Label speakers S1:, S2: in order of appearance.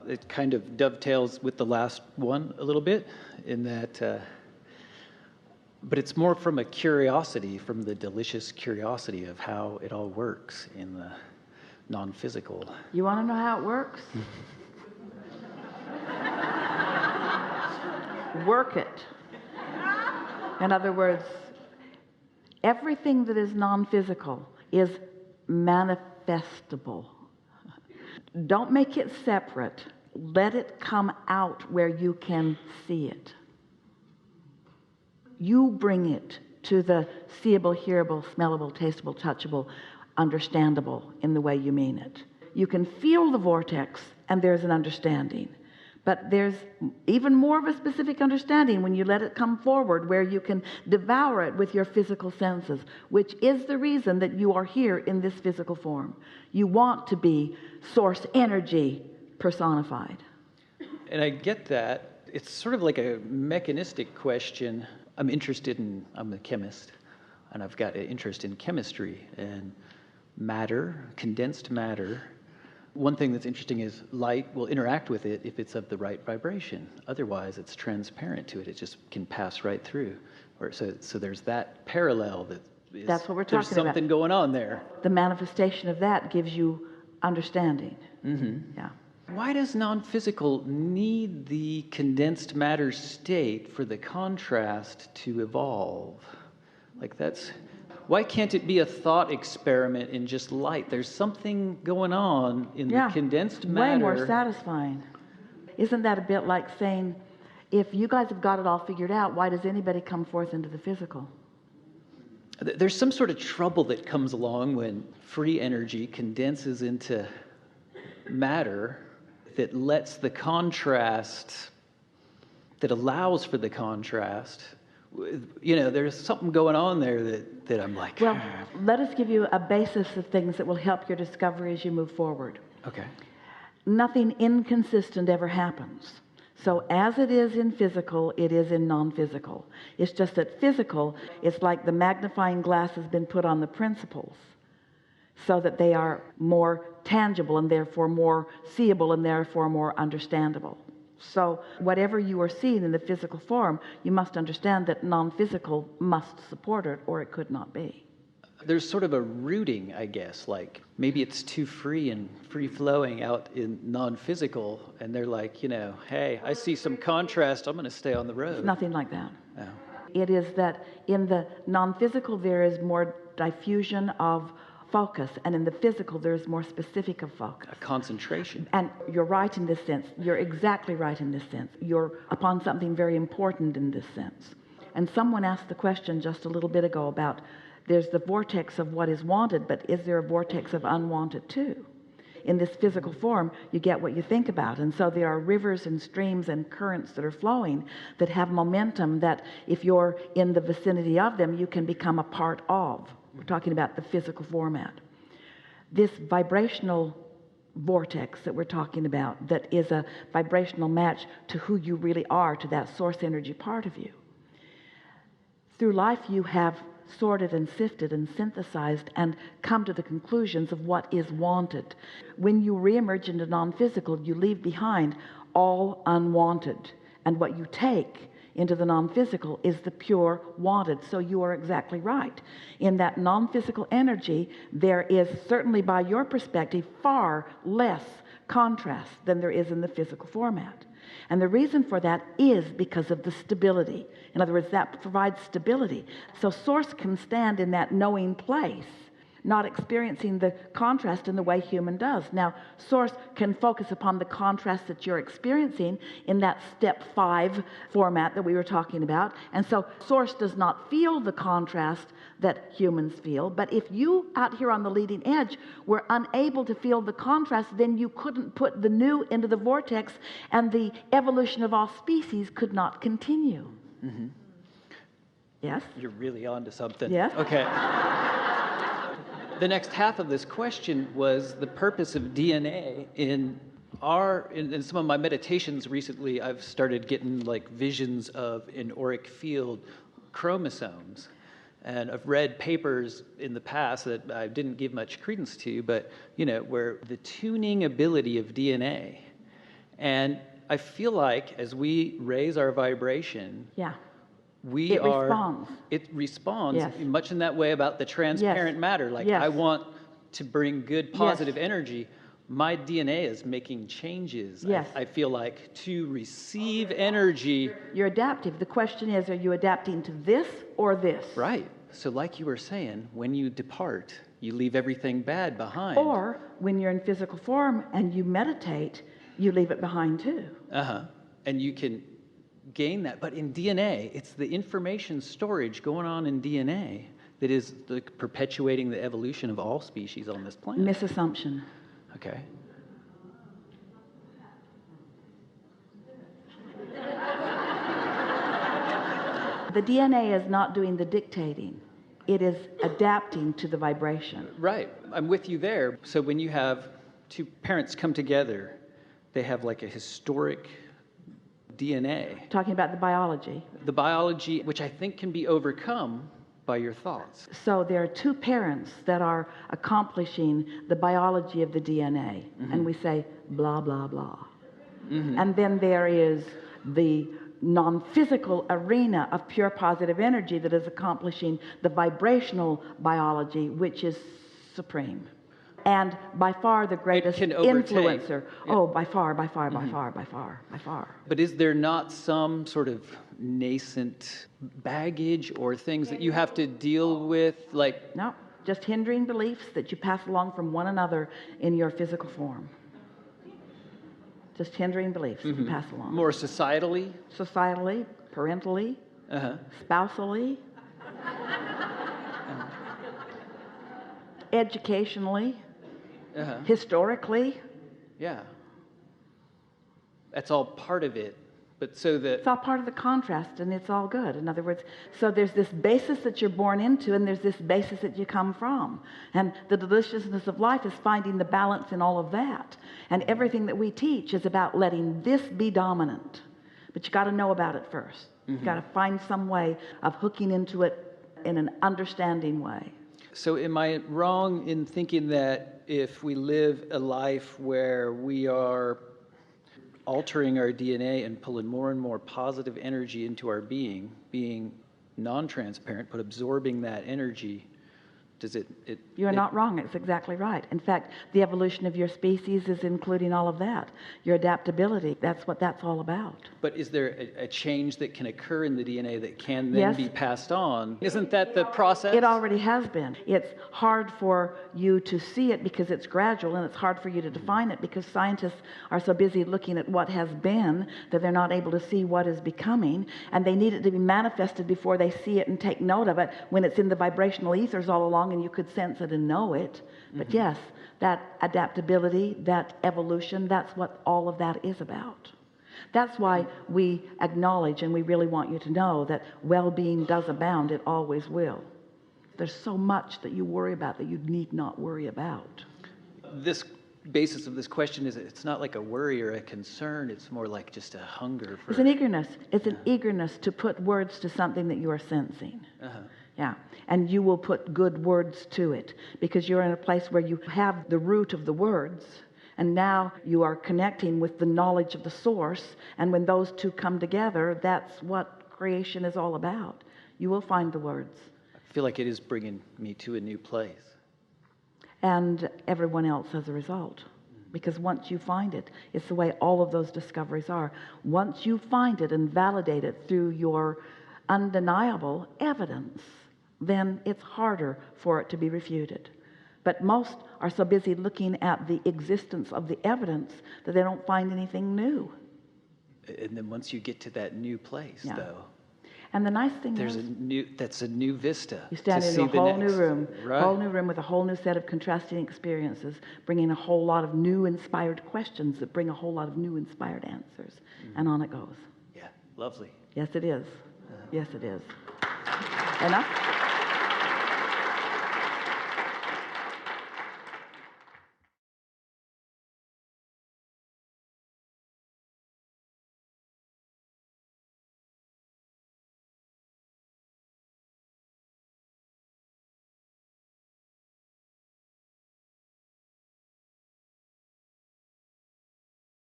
S1: it kind of dovetails with the last one a little bit in that, but it's more from a curiosity, from the delicious curiosity of how it all works in the non-physical.
S2: You want to know how it works? Work it. In other words, everything that is non-physical is manifestable. Don't make it separate. Let it come out where you can see it. You bring it to the seeable, hearable, smellable, tasteable, touchable, understandable in the way you mean it. You can feel the vortex and there's an understanding. But there's even more of a specific understanding when you let it come forward, where you can devour it with your physical senses, which is the reason that you are here in this physical form. You want to be source energy personified.
S1: And I get that. It's sort of like a mechanistic question. I'm a chemist, and I've got an interest in chemistry and matter, condensed matter. One thing that's interesting is light will interact with it if it's of the right vibration. Otherwise, it's transparent to it. It just can pass right through. So there's that parallel
S2: that's what we're talking about.
S1: There's something going on there.
S2: The manifestation of that gives you understanding.
S1: Mm-hmm.
S2: Yeah.
S1: Why does non-physical need the condensed matter state for the contrast to evolve? Why can't it be a thought experiment in just light? There's something going on in the condensed matter.
S2: Way more satisfying. Isn't that a bit like saying, if you guys have got it all figured out, why does anybody come forth into the physical?
S1: There's some sort of trouble that comes along when free energy condenses into matter that lets the contrast, that allows for the contrast. There's something going on there that I'm like...
S2: Well, let us give you a basis of things that will help your discovery as you move forward.
S1: Okay.
S2: Nothing inconsistent ever happens. So as it is in physical, it is in non-physical. It's just that physical, it's like the magnifying glass has been put on the principles so that they are more tangible and therefore more seeable and therefore more understandable. So whatever you are seeing in the physical form, you must understand that non-physical must support it, or it could not be.
S1: There's sort of a rooting, I guess, like maybe it's too free and free-flowing out in non-physical, and they're like, hey, I see some contrast, I'm going to stay on the road.
S2: It's nothing like that.
S1: No.
S2: It is that in the non-physical there is more diffusion of focus, and in the physical there is more specific of focus.
S1: A concentration.
S2: And you're right in this sense. You're exactly right in this sense. You're upon something very important in this sense. And someone asked the question just a little bit ago about there's the vortex of what is wanted, but is there a vortex of unwanted too? In this physical form, you get what you think about. And so there are rivers and streams and currents that are flowing that have momentum that if you're in the vicinity of them, you can become a part of. We're talking about the physical format. This vibrational vortex that we're talking about, that is a vibrational match to who you really are, to that source energy part of you. Through life, you have sorted and sifted and synthesized and come to the conclusions of what is wanted. When you reemerge into non-physical, you leave behind all unwanted. And what you take into the non-physical is the pure wanted. So you are exactly right. In that non-physical energy, there is certainly, by your perspective, far less contrast than there is in the physical format. And the reason for that is because of the stability. In other words, that provides stability. So source can stand in that knowing place, not experiencing the contrast in the way human does. Now, source can focus upon the contrast that you're experiencing in that step 5 format that we were talking about. And so source does not feel the contrast that humans feel. But if you out here on the leading edge were unable to feel the contrast, then you couldn't put the new into the vortex, and the evolution of all species could not continue.
S1: Mm-hmm.
S2: Yes?
S1: You're really on to something.
S2: Yes?
S1: Okay. The next half of this question was the purpose of DNA. In some of my meditations recently, I've started getting like visions of an auric field chromosomes. And I've read papers in the past that I didn't give much credence to, but, where the tuning ability of DNA And I feel like as we raise our vibration,
S2: Yeah.
S1: it
S2: responds.
S1: It responds
S2: Yes.
S1: much in that way about the transparent
S2: Yes.
S1: matter. Like,
S2: Yes.
S1: I want to bring good, positive
S2: Yes.
S1: energy. My DNA is making changes,
S2: Yes.
S1: I feel like, to receive energy.
S2: You're adaptive. The question is, are you adapting to this or this?
S1: Right. So like you were saying, when you depart, you leave everything bad behind.
S2: Or when you're in physical form and you meditate, you leave it behind too.
S1: And you can gain that. But in DNA, it's the information storage going on in DNA that is perpetuating the evolution of all species on this planet.
S2: Misassumption.
S1: Okay.
S2: The DNA is not doing the dictating. It is adapting to the vibration.
S1: Right. I'm with you there. So when you have two parents come together, they have like a historic DNA.
S2: Talking about the biology.
S1: The biology, which I think can be overcome by your thoughts.
S2: So there are two parents that are accomplishing the biology of the DNA. And we say, blah, blah, blah. And then there is the non-physical arena of pure positive energy that is accomplishing the vibrational biology, which is supreme. And by far the greatest influencer. Oh, by far.
S1: But is there not some sort of nascent baggage or things that you have to deal with? Like,
S2: no, just hindering beliefs that you pass along from one another in your physical form. Just hindering beliefs that you pass along.
S1: More societally?
S2: Societally, parentally, spousally, educationally, historically.
S1: Yeah. That's all part of it. But so that...
S2: It's all part of the contrast, and it's all good. In other words, so there's this basis that you're born into, and there's this basis that you come from. And the deliciousness of life is finding the balance in all of that. And everything that we teach is about letting this be dominant. But you got to know about it first. You got to find some way of hooking into it in an understanding way.
S1: So am I wrong in thinking that if we live a life where we are altering our DNA and pulling more and more positive energy into our being non-transparent, but absorbing that energy, does it...
S2: You're not wrong. It's exactly right. In fact, the evolution of your species is including all of that. Your adaptability, that's what that's all about.
S1: But is there a change that can occur in the DNA that can then be passed on? Isn't that the process?
S2: It already has been. It's hard for you to see it because it's gradual, and it's hard for you to define it because scientists are so busy looking at what has been that they're not able to see what is becoming, and they need it to be manifested before they see it and take note of it when it's in the vibrational ethers all along and you could sense it and know it. But yes, that adaptability, that evolution, that's what all of that is about. That's why we acknowledge, and we really want you to know, that well-being does abound. It always will. There's so much that you worry about that you need not worry about.
S1: This basis of this question is, it's not like a worry or a concern. It's more like just a hunger for...
S2: It's an eagerness. It's an eagerness to put words to something that you are sensing. Yeah, and you will put good words to it because you're in a place where you have the root of the words, and now you are connecting with the knowledge of the source, and when those two come together, that's what creation is all about. You will find the words.
S1: I feel like it is bringing me to a new place.
S2: And everyone else as a result. Because once you find it, it's the way all of those discoveries are. Once you find it and validate it through your undeniable evidence, then it's harder for it to be refuted. But most are so busy looking at the existence of the evidence that they don't find anything new.
S1: And then once you get to that new place, though,
S2: and the nice thing
S1: there's
S2: is,
S1: that's a new vista.
S2: You stand
S1: to
S2: into a
S1: see
S2: whole
S1: the
S2: new
S1: next.
S2: room,
S1: Right.
S2: whole new room with a whole new set of contrasting experiences, bringing a whole lot of new inspired questions that bring a whole lot of new inspired answers, and on it goes.
S1: Yeah, lovely.
S2: Yes, it is. Yes, it is. Enough?